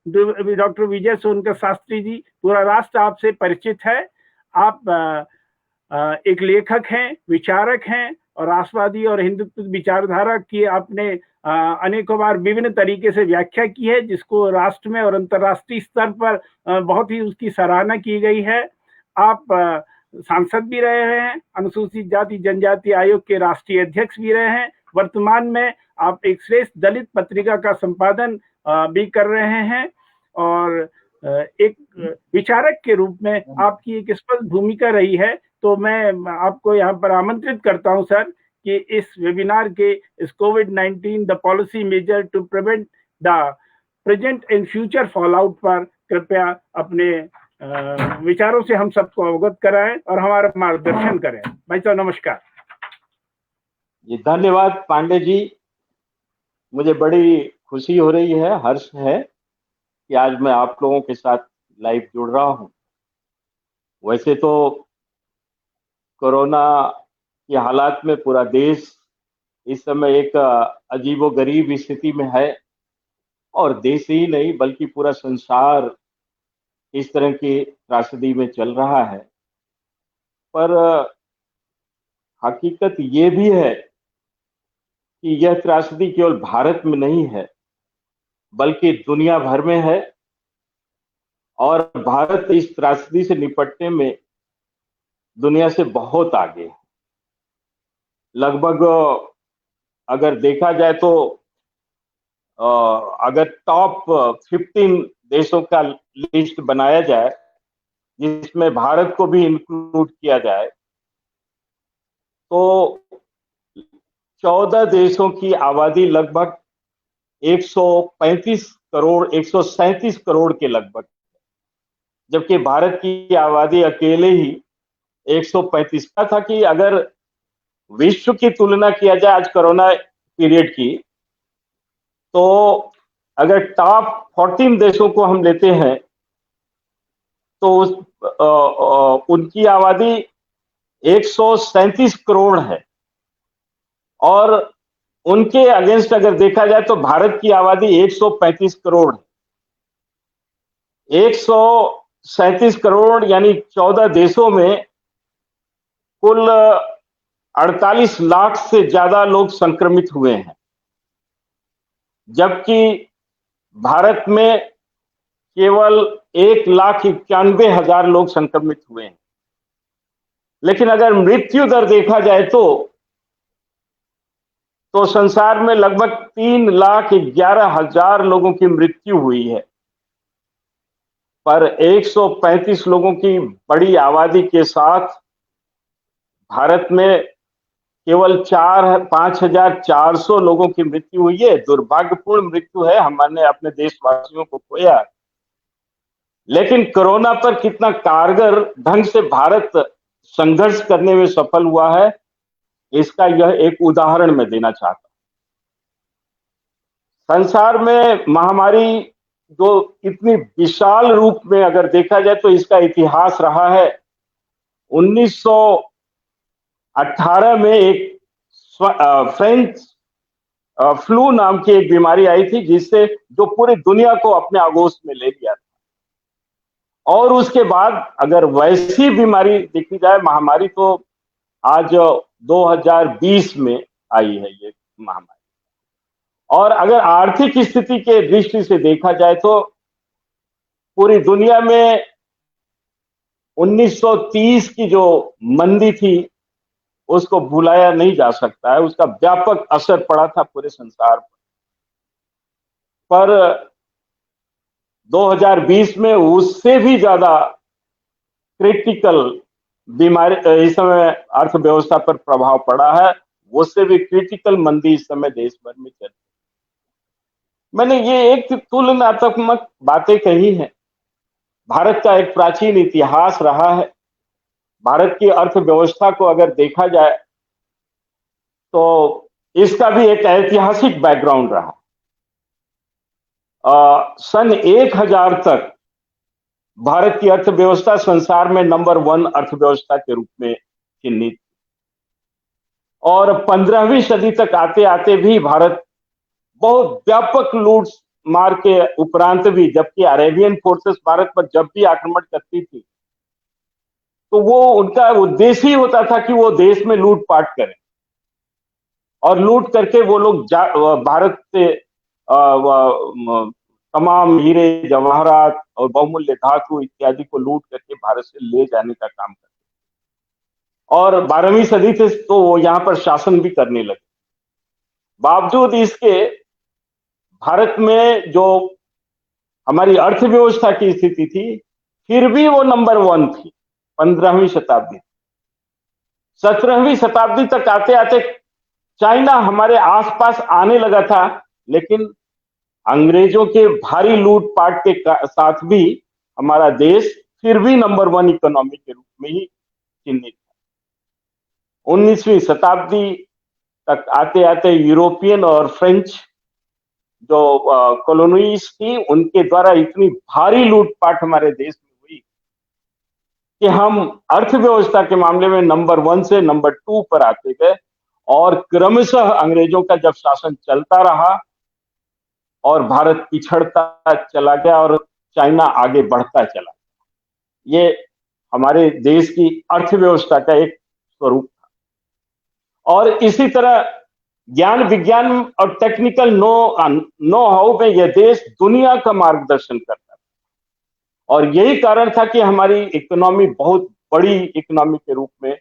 Doctor विजय सोनकर शास्त्री जी, पूरा राष्ट्र आपसे परिचित है। आप एक लेखक हैं, विचारक हैं और राष्ट्रवादी और हिंदुत्व विचारधारा की आपने अनेकों बार विभिन्न तरीके से व्याख्या की है, जिसको राष्ट्र में और अंतर्राष्ट्रीय स्तर पर बहुत ही उसकी सराहना की गई है। आप सांसद भी रहे हैं, अनुसूचित जाति जनजाति आयोग के राष्ट्रीय अध्यक्ष भी रहे हैं। वर्तमान में आप एक श्रेष्ठ दलित पत्रिका का संपादन भी कर रहे हैं और एक विचारक के रूप में आपकी एक स्पष्ट भूमिका रही है। तो मैं आपको यहाँ पर आमंत्रित करता हूँ सर कि इस वेबिनार के इस कोविड-19 the policy measure to prevent the present and future fallout पर कृपया अपने विचारों से हम सबको अवगत कराएं और हमारा मार्गदर्शन करें। भाई साहब नमस्कार। जी धन्यवाद पांडे जी, मुझे बड़ी खुशी हो रही है, हर्ष है कि आज मैं आप लोगों के साथ लाइव जुड़ रहा हूं। वैसे तो कोरोना की हालात में पूरा देश इस समय एक अजीबोगरीब स्थिति में है और देश ही नहीं बल्कि पूरा संसार इस तरह की त्रासदी में चल रहा है। पर हकीकत ये भी है कि यह त्रासदी केवल भारत में नहीं है बल्कि दुनिया भर में है और भारत इस त्रासदी से निपटने में दुनिया से बहुत आगे है। लगभग अगर देखा जाए तो अगर टॉप 15 देशों का लिस्ट बनाया जाए जिसमें भारत को भी इंक्लूड किया जाए तो 14 देशों की आबादी लगभग 135 करोड़ 137 करोड़ के लगभग, जबकि भारत की आबादी अकेले ही 135 का था। कि अगर विश्व की तुलना किया जाए आज कोरोना पीरियड की, तो अगर टॉप 14 देशों को हम लेते हैं तो उनकी आबादी 137 करोड़ है और उनके अगेंस्ट अगर देखा जाए तो भारत की आबादी 135 करोड़ है। 137 करोड़ यानी 14 देशों में कुल 48 लाख से ज्यादा लोग संक्रमित हुए हैं, जबकि भारत में केवल 1,91,000 लोग संक्रमित हुए हैं। लेकिन अगर मृत्यु दर देखा जाए तो संसार में लगभग 3,11,000 लोगों की मृत्यु हुई है। पर 135 लोगों की बड़ी आबादी के साथ भारत में केवल 5,400 लोगों की मृत्यु हुई है। दुर्भाग्यपूर्ण मृत्यु है, हमने अपने देशवासियों को खोया। लेकिन कोरोना पर कितना कारगर ढंग से भारत संघर्ष करने में सफल हुआ है, इसका यह एक उदाहरण मैं देना चाहता हूं। संसार में महामारी जो इतनी विशाल रूप में अगर देखा जाए तो इसका इतिहास रहा है। 1918 में एक फ्रेंच फ्लू नाम की एक बीमारी आई थी जिससे जो पूरी दुनिया को अपने आगोश में ले लिया था। और उसके बाद अगर वैसी बीमारी देखी जाए, महामारी, तो आज 2020 में आई है ये महामारी। और अगर आर्थिक स्थिति के दृष्टि से देखा जाए तो पूरी दुनिया में 1930 की जो मंदी थी उसको भुलाया नहीं जा सकता है। उसका व्यापक असर पड़ा था पूरे संसार पर 2020 में उससे भी ज्यादा क्रिटिकल बीमारी इस समय अर्थव्यवस्था पर प्रभाव पड़ा है। उससे भी क्रिटिकल मंदी इस समय देश भर में चल रही है। मैंने ये एक तुलनात्मक बातें कही हैं। भारत का एक प्राचीन इतिहास रहा है। भारत की अर्थव्यवस्था को अगर देखा जाए तो इसका भी एक ऐतिहासिक बैकग्राउंड रहा। सन 1000 तक भारत की अर्थव्यवस्था संसार में नंबर 1 अर्थव्यवस्था के रूप में चिन्हित, और 15वीं सदी तक आते आते भी भारत बहुत व्यापक लूट मार के उपरांत भी, जबकि अरेबियन फोर्सेस भारत पर जब भी आक्रमण करती थी तो वो उनका उद्देश्य ही होता था कि वो देश में लूटपाट करें और लूट करके वो लोग भारत से तमाम हीरे जवाहरात और बहुमूल्य धातु इत्यादि को लूट करके भारत से ले जाने का काम करते और 12वीं सदी से तो वो यहाँ पर शासन भी करने लगे। बावजूद इसके भारत में जो हमारी अर्थव्यवस्था की स्थिति थी फिर भी वो नंबर 1 थी 15वीं शताब्दी। 17वीं शताब्दी तक आते आते चाइना हमारे आसपास आने लगा था, लेकिन अंग्रेजों के भारी लूटपाट के साथ भी हमारा देश फिर भी नंबर 1 इकोनॉमी के रूप में ही चिन्हित था। 19वीं शताब्दी तक आते आते यूरोपियन और फ्रेंच जो कॉलोनीज थी उनके द्वारा इतनी भारी लूटपाट हमारे देश में हुई कि हम अर्थव्यवस्था के मामले में नंबर 1 से नंबर 2 पर आते गए और क्रमशः अंग्रेजों का जब शासन चलता रहा और भारत पिछड़ता चला गया और चाइना आगे बढ़ता चला, ये हमारे देश की अर्थव्यवस्था का एक स्वरूप था। और इसी तरह ज्ञान विज्ञान और टेक्निकल नो हाउ में यह देश दुनिया का मार्गदर्शन करता था और यही कारण था कि हमारी इकोनॉमी बहुत बड़ी इकोनॉमी के रूप में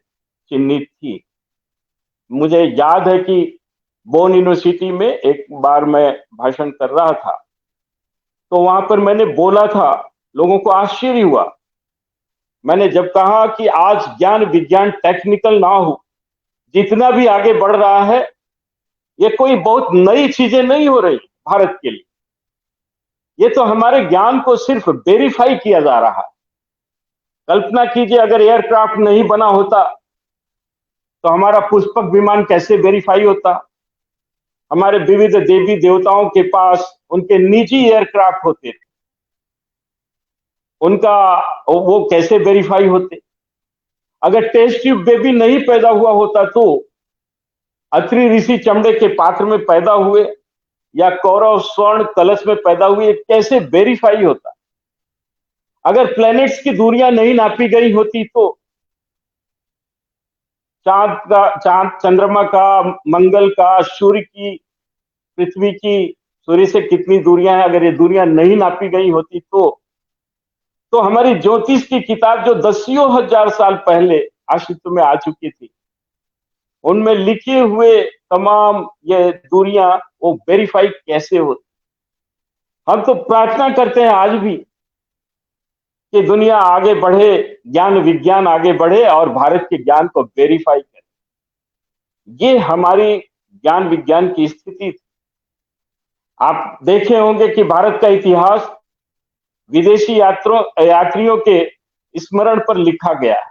चिन्हित थी। मुझे याद है कि बोन यूनिवर्सिटी में एक बार मैं भाषण कर रहा था तो वहां पर मैंने बोला था, लोगों को आश्चर्य हुआ। मैंने जब कहा कि आज ज्ञान विज्ञान टेक्निकल ना हो, जितना भी आगे बढ़ रहा है ये कोई बहुत नई चीजें नहीं हो रही भारत के लिए, ये तो हमारे ज्ञान को सिर्फ वेरीफाई किया जा रहा है। कल्पना कीजिए अगर एयरक्राफ्ट नहीं बना होता तो हमारा पुष्पक विमान कैसे वेरीफाई होता। हमारे विविध देवी देवताओं के पास उनके निजी एयरक्राफ्ट होते थे, उनका वो कैसे वेरीफाई होते। अगर टेस्ट ट्यूब बेबी नहीं पैदा हुआ होता तो अत्रि ऋषि चमड़े के पात्र में पैदा हुए या कौरव स्वर्ण कलश में पैदा हुए, कैसे वेरीफाई होता। अगर प्लैनेट्स की दूरियां नहीं नापी गई होती तो चांद चंद्रमा का, मंगल का, सूर्य की, पृथ्वी की, सूर्य से कितनी दूरियां हैं, अगर ये दूरियां नहीं नापी गई होती तो हमारी ज्योतिष की किताब जो दसियों हजार साल पहले अस्तित्व में आ चुकी थी उनमें लिखे हुए तमाम ये दूरियां वो वेरीफाई कैसे होती। हम तो प्रार्थना करते हैं आज भी कि दुनिया आगे बढ़े, ज्ञान विज्ञान आगे बढ़े और भारत के ज्ञान को वेरीफाई करे। ये हमारी ज्ञान विज्ञान की स्थिति थी। आप देखे होंगे कि भारत का इतिहास विदेशी यात्रियों के स्मरण पर लिखा गया है।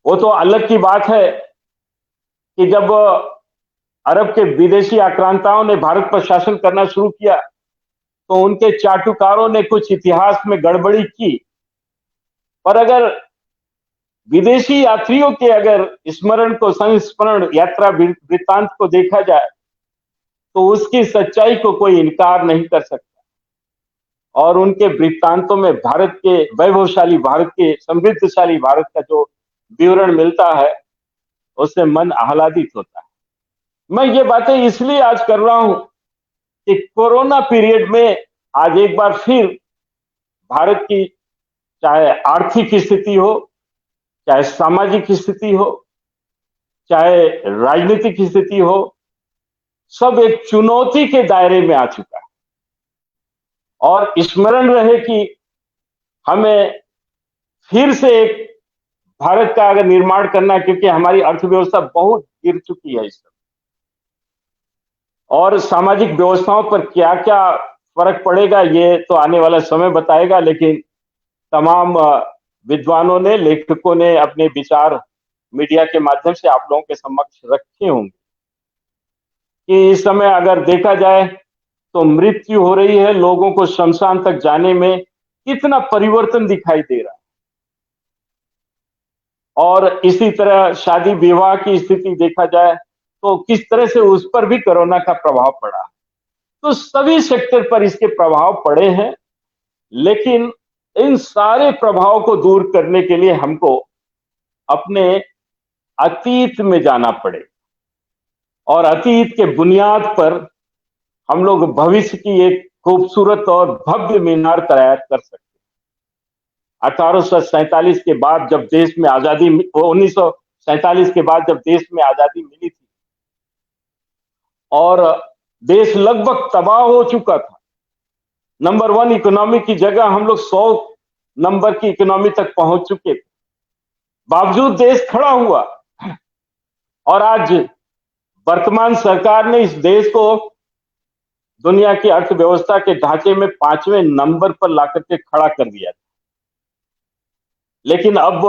वो तो अलग की बात है कि जब अरब के विदेशी आक्रांताओं ने भारत पर शासन करना शुरू किया तो उनके चाटुकारों ने कुछ इतिहास में गड़बड़ी की, पर अगर विदेशी यात्रियों के अगर स्मरण को, संस्मरण, यात्रा वृत्तांत को देखा जाए तो उसकी सच्चाई को कोई इनकार नहीं कर सकता और उनके वृत्तांतों में भारत के वैभवशाली, भारत के समृद्धशाली भारत का जो विवरण मिलता है उससे मन आह्लादित होता है। मैं ये बातें इसलिए आज कर रहा हूं कि कोरोना पीरियड में आज एक बार फिर भारत की चाहे आर्थिक स्थिति हो, चाहे सामाजिक स्थिति हो, चाहे राजनीतिक स्थिति हो, सब एक चुनौती के दायरे में आ चुका है और स्मरण रहे कि हमें फिर से एक भारत का अगर निर्माण करना है, क्योंकि हमारी अर्थव्यवस्था बहुत गिर चुकी है इस समय और सामाजिक व्यवस्थाओं पर क्या क्या फर्क पड़ेगा ये तो आने वाला समय बताएगा। लेकिन तमाम विद्वानों ने, लेखकों ने अपने विचार मीडिया के माध्यम से आप लोगों के समक्ष रखे होंगे कि इस समय अगर देखा जाए तो मृत्यु हो रही है, लोगों को शमशान तक जाने में कितना परिवर्तन दिखाई दे रहा है और इसी तरह शादी विवाह की स्थिति देखा जाए तो किस तरह से उस पर भी कोरोना का प्रभाव पड़ा। तो सभी सेक्टर पर इसके प्रभाव पड़े हैं। लेकिन इन सारे प्रभाव को दूर करने के लिए हमको अपने अतीत में जाना पड़े और अतीत के बुनियाद पर हम लोग भविष्य की एक खूबसूरत और भव्य मीनार तैयार कर सकते हैं। 1847 के बाद जब देश में आजादी 1947 के बाद जब देश में आजादी मिली थी और देश लगभग तबाह हो चुका था, नंबर 1 इकोनॉमी की जगह हम लोग 100 नंबर की इकोनॉमी तक पहुंच चुके थे, बावजूद देश खड़ा हुआ और आज वर्तमान सरकार ने इस देश को दुनिया की अर्थव्यवस्था के ढांचे में 5वें नंबर पर लाकर के खड़ा कर दिया था। लेकिन अब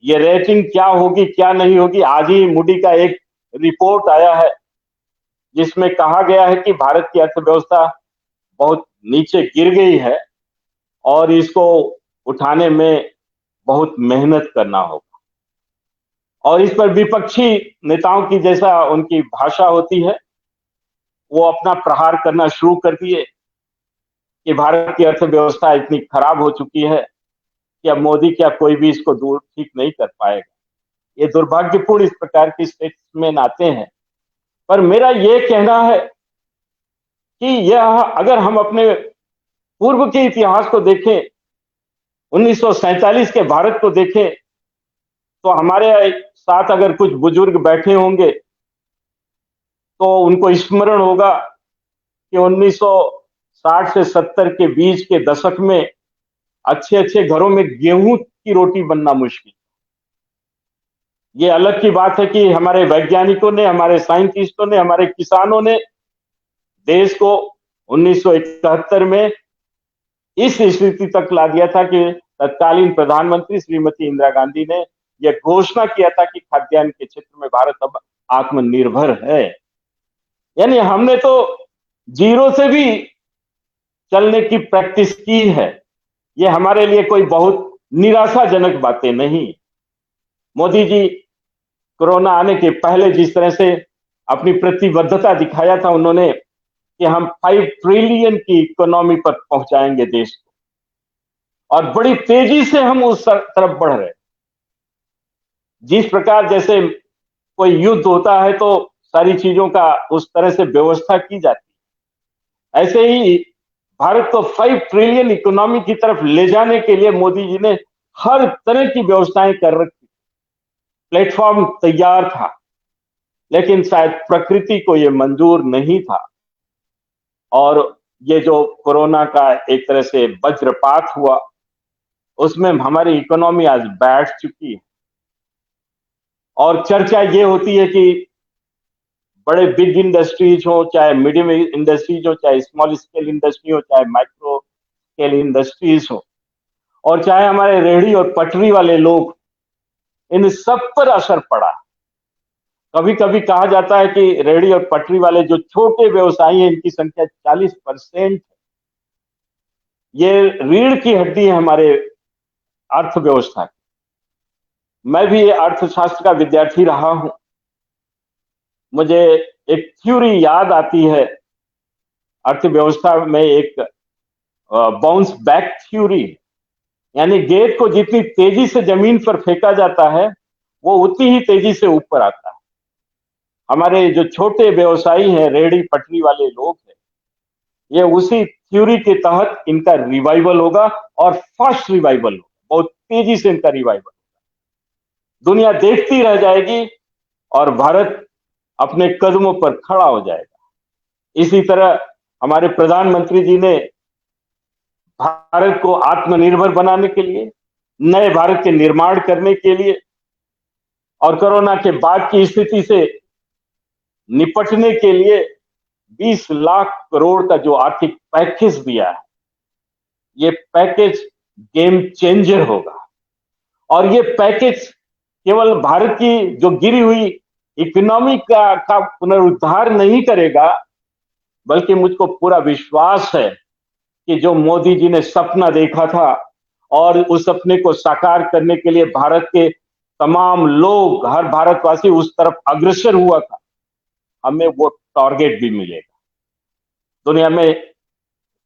ये रेटिंग क्या होगी क्या नहीं होगी, आज ही मूडी का एक रिपोर्ट आया है जिसमें कहा गया है कि भारत की अर्थव्यवस्था बहुत नीचे गिर गई है और इसको उठाने में बहुत मेहनत करना होगा। और इस पर विपक्षी नेताओं की जैसा उनकी भाषा होती है, वो अपना प्रहार करना शुरू कर दिए कि भारत की अर्थव्यवस्था इतनी खराब हो चुकी है कि अब मोदी क्या कोई भी इसको दूर ठीक नहीं कर पाएगा। ये दुर्भाग्यपूर्ण इस प्रकार की स्टेटमेंट आते हैं। पर मेरा ये कहना है कि यह अगर हम अपने पूर्व के इतिहास को देखें, 1947 के भारत को देखें, तो हमारे साथ अगर कुछ बुजुर्ग बैठे होंगे तो उनको स्मरण होगा कि 1960 से 70 के बीच के दशक में अच्छे अच्छे घरों में गेहूं की रोटी बनना मुश्किल। ये अलग की बात है कि हमारे वैज्ञानिकों ने, हमारे साइंटिस्टों ने, हमारे किसानों ने देश को 1971 में इस स्थिति तक ला दिया था कि तत्कालीन प्रधानमंत्री श्रीमती इंदिरा गांधी ने यह घोषणा किया था कि खाद्यान्न के क्षेत्र में भारत अब आत्मनिर्भर है। यानी हमने तो जीरो से भी चलने की प्रैक्टिस की है। ये हमारे लिए कोई बहुत निराशाजनक बातें नहीं। मोदी जी कोरोना आने के पहले जिस तरह से अपनी प्रतिबद्धता दिखाया था उन्होंने कि हम 5 ट्रिलियन की इकोनॉमी पर पहुंचाएंगे देश को, और बड़ी तेजी से हम उस तरफ बढ़ रहे। जिस प्रकार जैसे कोई युद्ध होता है तो सारी चीजों का उस तरह से व्यवस्था की जाती है, ऐसे ही भारत को 5 ट्रिलियन इकोनॉमी की तरफ ले जाने के लिए मोदी जी ने हर तरह की व्यवस्थाएं कर रखी। प्लेटफॉर्म तैयार था, लेकिन शायद प्रकृति को यह मंजूर नहीं था और ये जो कोरोना का एक तरह से वज्रपात हुआ उसमें हमारी इकोनॉमी आज बैठ चुकी है। और चर्चा ये होती है कि बड़े बिग इंडस्ट्रीज हो, चाहे मीडियम इंडस्ट्रीज हो, चाहे स्मॉल स्केल इंडस्ट्री हो, चाहे माइक्रो स्केल इंडस्ट्रीज हो, और चाहे हमारे रेहड़ी और पटरी वाले लोग, इन सब पर असर पड़ा। कभी कभी कहा जाता है कि रेहड़ी और पटरी वाले जो छोटे व्यवसायी हैं इनकी संख्या 40% है। ये रीढ़ की हड्डी है हमारे अर्थव्यवस्था की। मैं भी अर्थशास्त्र का विद्यार्थी रहा हूं। मुझे एक थ्योरी याद आती है अर्थव्यवस्था में, एक बाउंस बैक थ्योरी, यानी गेंद को जितनी तेजी से जमीन पर फेंका जाता है वो उतनी ही तेजी से ऊपर आता है। हमारे जो छोटे व्यवसायी हैं, रेहड़ी पटरी वाले लोग हैं, ये उसी थ्योरी के तहत इनका रिवाइवल होगा और फास्ट रिवाइवल होगा, बहुत तेजी से इनका रिवाइवल होगा। दुनिया देखती रह जाएगी और भारत अपने कदमों पर खड़ा हो जाएगा। इसी तरह हमारे प्रधानमंत्री जी ने भारत को आत्मनिर्भर बनाने के लिए, नए भारत के निर्माण करने के लिए और कोरोना के बाद की स्थिति से निपटने के लिए 20 लाख करोड़ का जो आर्थिक पैकेज दिया है, ये पैकेज गेम चेंजर होगा। और ये पैकेज केवल भारत की जो गिरी हुई इकोनॉमी का पुनरुद्धार नहीं करेगा, बल्कि मुझको पूरा विश्वास है कि जो मोदी जी ने सपना देखा था और उस सपने को साकार करने के लिए भारत के तमाम लोग, हर भारतवासी उस तरफ अग्रसर हुआ था, हमें वो टारगेट भी मिलेगा। दुनिया में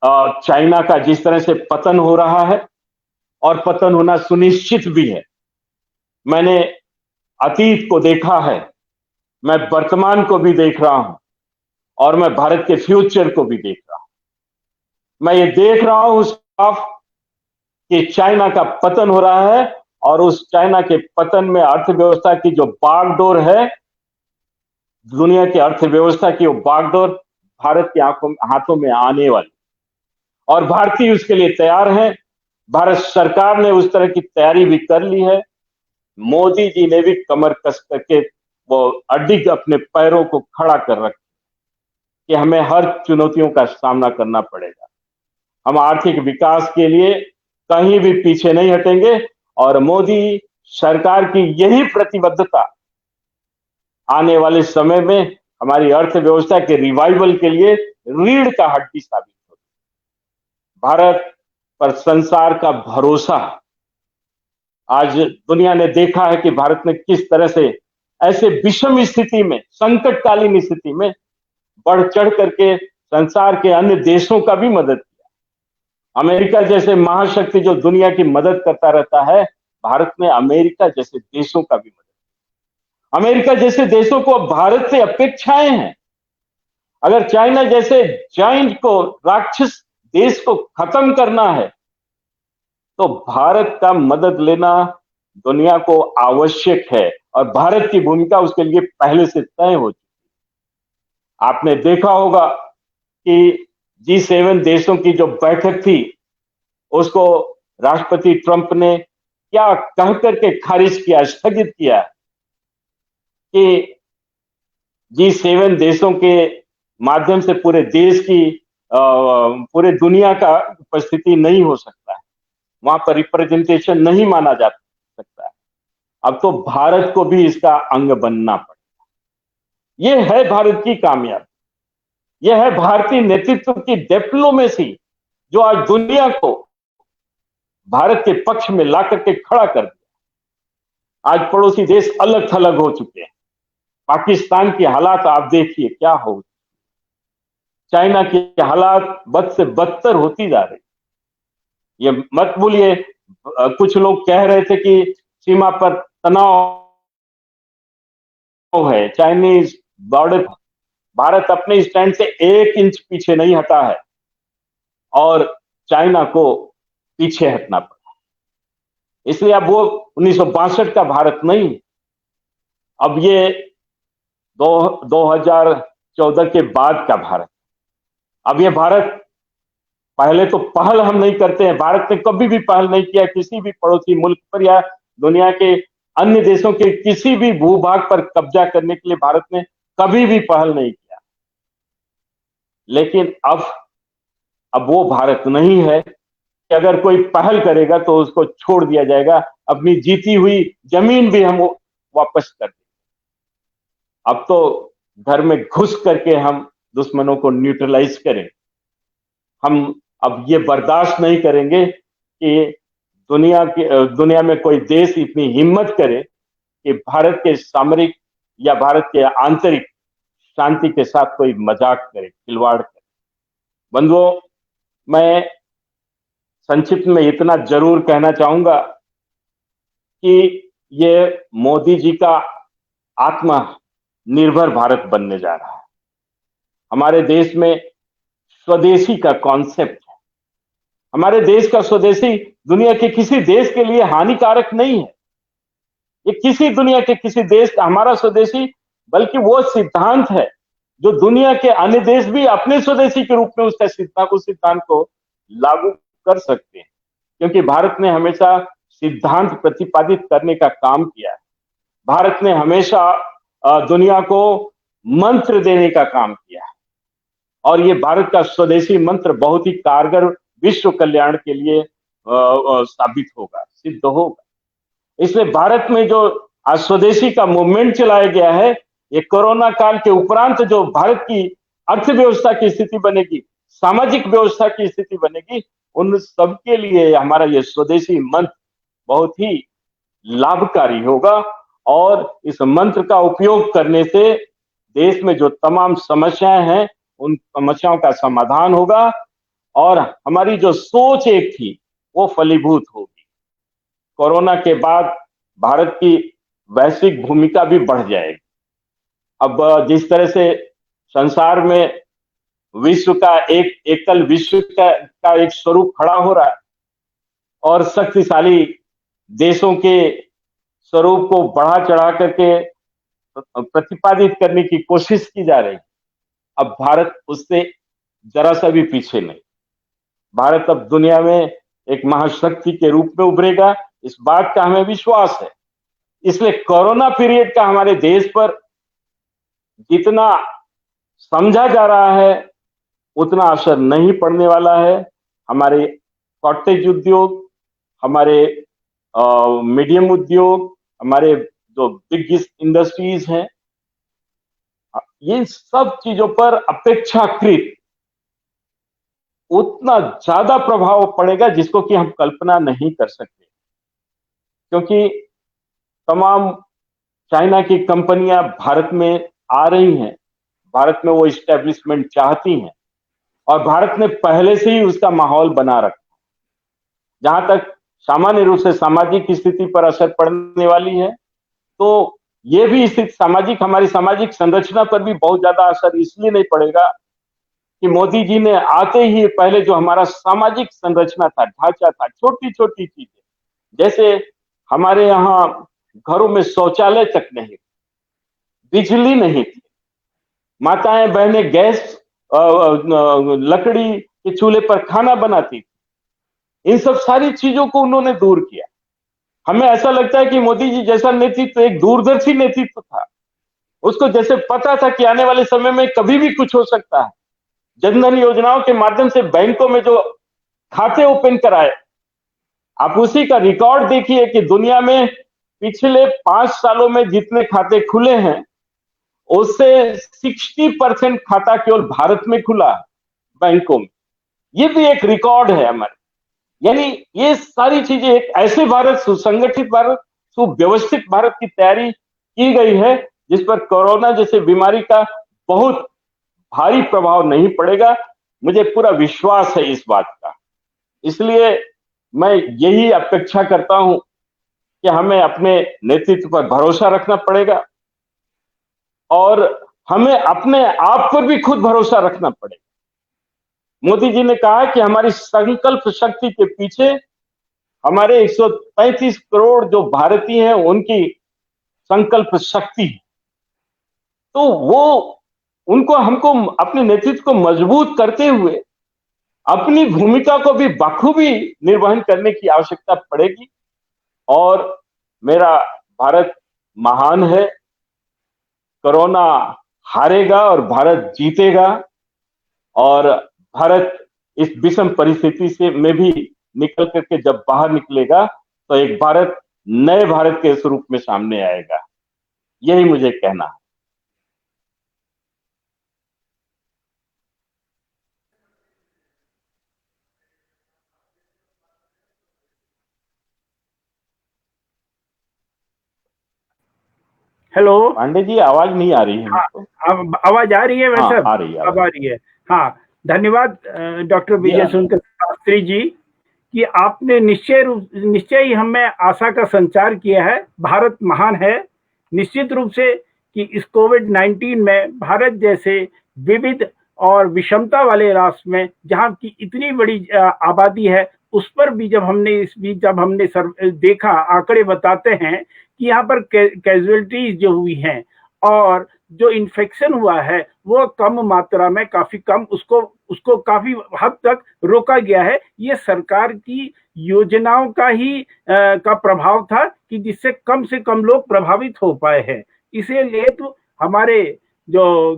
चाइना का जिस तरह से पतन हो रहा है और पतन होना सुनिश्चित भी है। मैंने अतीत को देखा है, मैं वर्तमान को भी देख रहा हूं और मैं भारत के फ्यूचर को भी देख रहा हूं। मैं ये देख रहा हूं साफ कि चाइना का पतन हो रहा है और उस चाइना के पतन में अर्थव्यवस्था की जो बागडोर है, दुनिया की अर्थव्यवस्था की वो बागडोर भारत के हाथों में आने वाली, और भारतीय उसके लिए तैयार हैं। भारत सरकार ने उस तरह की तैयारी भी कर ली है। मोदी जी ने भी कमर कस करके वो अडिग अपने पैरों को खड़ा कर रखा कि हमें हर चुनौतियों का सामना करना पड़ेगा। हम आर्थिक विकास के लिए कहीं भी पीछे नहीं हटेंगे और मोदी सरकार की यही प्रतिबद्धता आने वाले समय में हमारी अर्थव्यवस्था के रिवाइवल के लिए रीढ़ का हड्डी साबित होगी। भारत पर संसार का भरोसा, आज दुनिया ने देखा है कि भारत ने किस तरह से ऐसे विषम स्थिति में, संकटकालीन स्थिति में बढ़ चढ़ करके संसार के अन्य देशों का भी मदद किया। अमेरिका जैसे महाशक्ति जो दुनिया की मदद करता रहता है, भारत ने अमेरिका जैसे देशों का भी मदद किया। अमेरिका जैसे देशों को भारत से अपेक्षाएं हैं। अगर चाइना जैसे जाइंट को, राक्षस देश को खत्म करना है तो भारत का मदद लेना दुनिया को आवश्यक है और भारत की भूमिका उसके लिए पहले से तय हो चुकी है। आपने देखा होगा कि G7 देशों की जो बैठक थी उसको राष्ट्रपति ट्रंप ने क्या कह करके खारिज किया, स्थगित किया कि G7 देशों के माध्यम से पूरे देश की, पूरे दुनिया का उपस्थिति नहीं हो सकता है, वहां पर रिप्रेजेंटेशन नहीं माना जा सकता है। अब तो भारत को भी इसका अंग बनना पड़ेगा। यह है भारत की कामयाबी, यह है भारतीय नेतृत्व की डिप्लोमेसी जो आज दुनिया को भारत के पक्ष में ला करके खड़ा कर दिया। आज पड़ोसी देश अलग थलग हो चुके हैं। पाकिस्तान की हालात आप देखिए क्या हो, चाइना की हालात बद से बदतर होती जा रही। ये मत भूलिए, कुछ लोग कह रहे थे कि सीमा पर तनाव है, चाइनीज बॉर्डर, भारत अपने स्टैंड से 1 इंच पीछे नहीं हटा है और चाइना को पीछे हटना पड़ा। इसलिए अब वो 1962 का भारत नहीं, अब ये 2014 के बाद का भारत। अब ये भारत, पहले तो पहल हम नहीं करते हैं, भारत ने कभी भी पहल नहीं किया किसी भी पड़ोसी मुल्क पर या दुनिया के अन्य देशों के किसी भी भूभाग पर कब्जा करने के लिए भारत ने कभी भी पहल नहीं किया। लेकिन अब वो भारत नहीं है कि अगर कोई पहल करेगा तो उसको छोड़ दिया जाएगा, अपनी जीती हुई जमीन भी हम वापस कर देंगे। अब तो घर में घुस करके हम दुश्मनों को न्यूट्रलाइज करें। हम अब ये बर्दाश्त नहीं करेंगे कि दुनिया में कोई देश इतनी हिम्मत करे कि भारत के सामरिक या भारत के आंतरिक शांति के साथ कोई मजाक करे, खिलवाड़ करे। बंधुओं, मैं संक्षिप्त में इतना जरूर कहना चाहूंगा कि ये मोदी जी का आत्मनिर्भर भारत बनने जा रहा है। हमारे देश में स्वदेशी का कॉन्सेप्ट है। हमारे देश का स्वदेशी दुनिया के किसी देश के लिए हानिकारक नहीं है। ये किसी दुनिया के किसी देश का हमारा स्वदेशी, बल्कि वो सिद्धांत है जो दुनिया के अन्य देश भी अपने स्वदेशी के रूप में उस सिद्धांत को लागू कर सकते हैं, क्योंकि भारत ने हमेशा सिद्धांत प्रतिपादित करने का काम किया है। भारत ने हमेशा दुनिया को मंत्र देने का काम किया है और ये भारत का स्वदेशी मंत्र बहुत ही कारगर विश्व कल्याण के लिए साबित होगा, सिद्ध होगा। इसलिए भारत में जो आज स्वदेशी का मूवमेंट चलाया गया है, ये कोरोना काल के उपरांत जो भारत की अर्थव्यवस्था की स्थिति बनेगी, सामाजिक व्यवस्था की स्थिति बनेगी, उन सबके लिए हमारा ये स्वदेशी मंत्र बहुत ही लाभकारी होगा। और इस मंत्र का उपयोग करने से देश में जो तमाम समस्याएं हैं उन समस्याओं का समाधान होगा और हमारी जो सोच एक थी वो फलीभूत होगी। कोरोना के बाद भारत की वैश्विक भूमिका भी बढ़ जाएगी। अब जिस तरह से संसार में विश्व का एक एकल विश्व का एक स्वरूप खड़ा हो रहा है और शक्तिशाली देशों के स्वरूप को बढ़ा चढ़ा करके प्रतिपादित करने की कोशिश की जा रही है। अब भारत उससे जरा सा भी पीछे नहीं। भारत अब दुनिया में एक महाशक्ति के रूप में उभरेगा, इस बात का हमें विश्वास है। इसलिए कोरोना पीरियड का हमारे देश पर जितना समझा जा रहा है उतना असर नहीं पड़ने वाला है। हमारे कॉटेज उद्योग, हमारे मीडियम उद्योग, हमारे जो बिग इंडस्ट्रीज हैं, ये सब चीजों पर अपेक्षाकृत उतना ज्यादा प्रभाव पड़ेगा जिसको कि हम कल्पना नहीं कर सकते, क्योंकि तमाम चाइना की कंपनियां भारत में आ रही हैं, भारत में वो इस्टेब्लिशमेंट चाहती हैं और भारत ने पहले से ही उसका माहौल बना रखा। जहां तक सामान्य रूप से सामाजिक स्थिति पर असर पड़ने वाली है, तो ये भी स्थिति हमारी सामाजिक संरचना पर भी बहुत ज्यादा असर इसलिए नहीं पड़ेगा कि मोदी जी ने आते ही पहले जो हमारा सामाजिक संरचना था, ढांचा था, छोटी छोटी चीजें, जैसे हमारे यहाँ घरों में शौचालय तक नहीं, बिजली नहीं थी, माताएं बहनें गैस लकड़ी के चूल्हे पर खाना बनाती थी, इन सब सारी चीजों को उन्होंने दूर किया। हमें ऐसा लगता है कि मोदी जी जैसा नेतृत्व एक दूरदर्शी नेतृत्व था, उसको जैसे पता था कि आने वाले समय में कभी भी कुछ हो सकता है। जनधन योजनाओं के माध्यम से बैंकों में जो खाते ओपन कराए, आप उसी का रिकॉर्ड देखिए कि दुनिया में पिछले 5 सालों में जितने खाते खुले हैं उससे 60% खाता केवल भारत में खुला है बैंकों में। ये भी एक रिकॉर्ड है हमारे। यानी ये सारी चीजें एक ऐसे भारत, सुसंगठित भारत, सुव्यवस्थित भारत की तैयारी की गई है जिस पर कोरोना जैसे बीमारी का बहुत भारी प्रभाव नहीं पड़ेगा। मुझे पूरा विश्वास है इस बात का। इसलिए मैं यही अपेक्षा करता हूं कि हमें अपने नेतृत्व पर भरोसा रखना पड़ेगा और हमें अपने आप पर भी खुद भरोसा रखना पड़ेगा। मोदी जी ने कहा कि हमारी संकल्प शक्ति के पीछे हमारे 135 करोड़ जो भारतीय हैं उनकी संकल्प शक्ति है। तो वो उनको हमको अपने नेतृत्व को मजबूत करते हुए अपनी भूमिका को भी बखूबी निर्वहन करने की आवश्यकता पड़ेगी। और मेरा भारत महान है, कोरोना हारेगा और भारत जीतेगा और भारत इस विषम परिस्थिति से में भी निकल करके जब बाहर निकलेगा तो एक भारत नए भारत के स्वरूप में सामने आएगा। यही मुझे कहना है। हेलो। पांडे जी, आवाज नहीं आ रही है हाँ, मुझको। अब आवाज आ रही है हाँ, वैसे? आ रही है, अब आ रही है। हाँ, धन्यवाद डॉक्टर विजय सुनकर शास्त्री जी कि आपने निश्चय ही हमें आशा का संचार किया है। भारत महान है। निश्चित रूप से कि इस कोविड-19 में भारत जैसे विविध और विषमता वाले राष्ट्र में जहाँ की इतनी बड़ी आबादी है, उस पर भी जब हमने देखा, आंकड़े बताते हैं कि यहाँ पर कैजुअलिटीज जो हुई हैं और जो इन्फेक्शन हुआ है वो कम मात्रा में, काफी कम, उसको काफी हद तक रोका गया है। ये सरकार की योजनाओं का ही का प्रभाव था कि जिससे कम से कम लोग प्रभावित हो पाए हैं। इसीलिए तो हमारे जो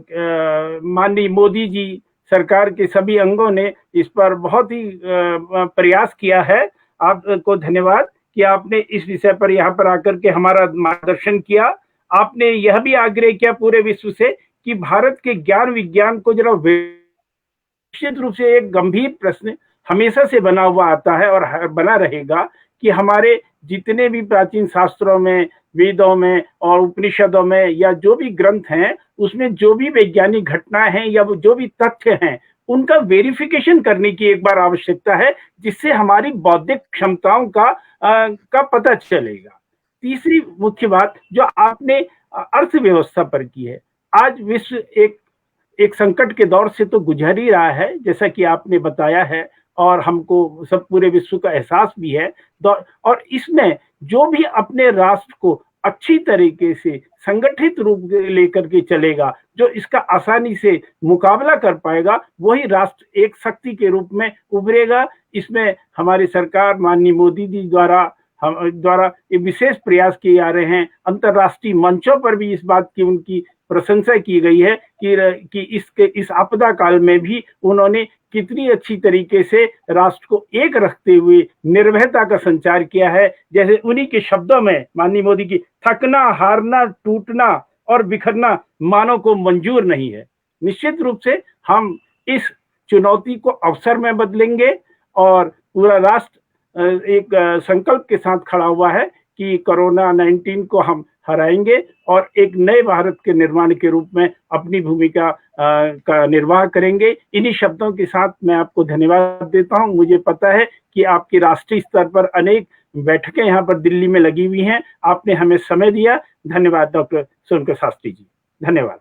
माननीय मोदी जी सरकार के सभी अंगों ने इस पर बहुत ही प्रयास किया है। आपको धन्यवाद कि आपने इस विषय पर यहाँ पर आकर के हमारा मार्गदर्शन किया। आपने यह भी आग्रह किया पूरे विश्व से कि भारत के ज्ञान विज्ञान को जरा निश्चित रूप से एक गंभीर प्रश्न हमेशा से बना हुआ आता है और बना रहेगा कि हमारे जितने भी प्राचीन शास्त्रों में वेदों में और उपनिषदों में या जो भी ग्रंथ हैं उसमें जो भी वैज्ञानिक घटनाएं हैं या जो भी तथ्य हैं उनका वेरिफिकेशन करने की एक बार आवश्यकता है, जिससे हमारी बौद्धिक क्षमताओं का पता चलेगा। तीसरी मुख्य बात जो आपने अर्थव्यवस्था पर की है, आज विश्व एक संकट के दौर से तो गुजर ही रहा है, जैसा कि आपने बताया है और हमको सब पूरे विश्व का एहसास भी है। और इसमें जो भी अपने राष्ट्र को अच्छी तरीके से संगठित रूप लेकर के चलेगा, जो इसका आसानी से मुकाबला कर पाएगा, वही राष्ट्र एक शक्ति के रूप में उभरेगा। इसमें हमारी सरकार माननीय मोदी जी द्वारा ये विशेष प्रयास किए जा रहे हैं। अंतर्राष्ट्रीय मंचों पर भी इस बात की उनकी प्रशंसा की गई है कि इस आपदा काल में भी उन्होंने कितनी अच्छी तरीके से राष्ट्र को एक रखते हुए निर्भयता का संचार किया है। जैसे उन्हीं के शब्दों में माननीय मोदी की, थकना, हारना, टूटना और बिखरना मानव को मंजूर नहीं है। निश्चित रूप से हम इस चुनौती को अवसर में बदलेंगे और पूरा राष्ट्र एक संकल्प के साथ खड़ा हुआ है कि कोरोना 19 को हम हराएंगे और एक नए भारत के निर्माण के रूप में अपनी भूमिका का निर्वाह करेंगे। इन्हीं शब्दों के साथ मैं आपको धन्यवाद देता हूं। मुझे पता है कि आपकी राष्ट्रीय स्तर पर अनेक बैठकें यहाँ पर दिल्ली में लगी हुई हैं। आपने हमें समय दिया। धन्यवाद डॉक्टर सोनकर शास्त्री जी, धन्यवाद।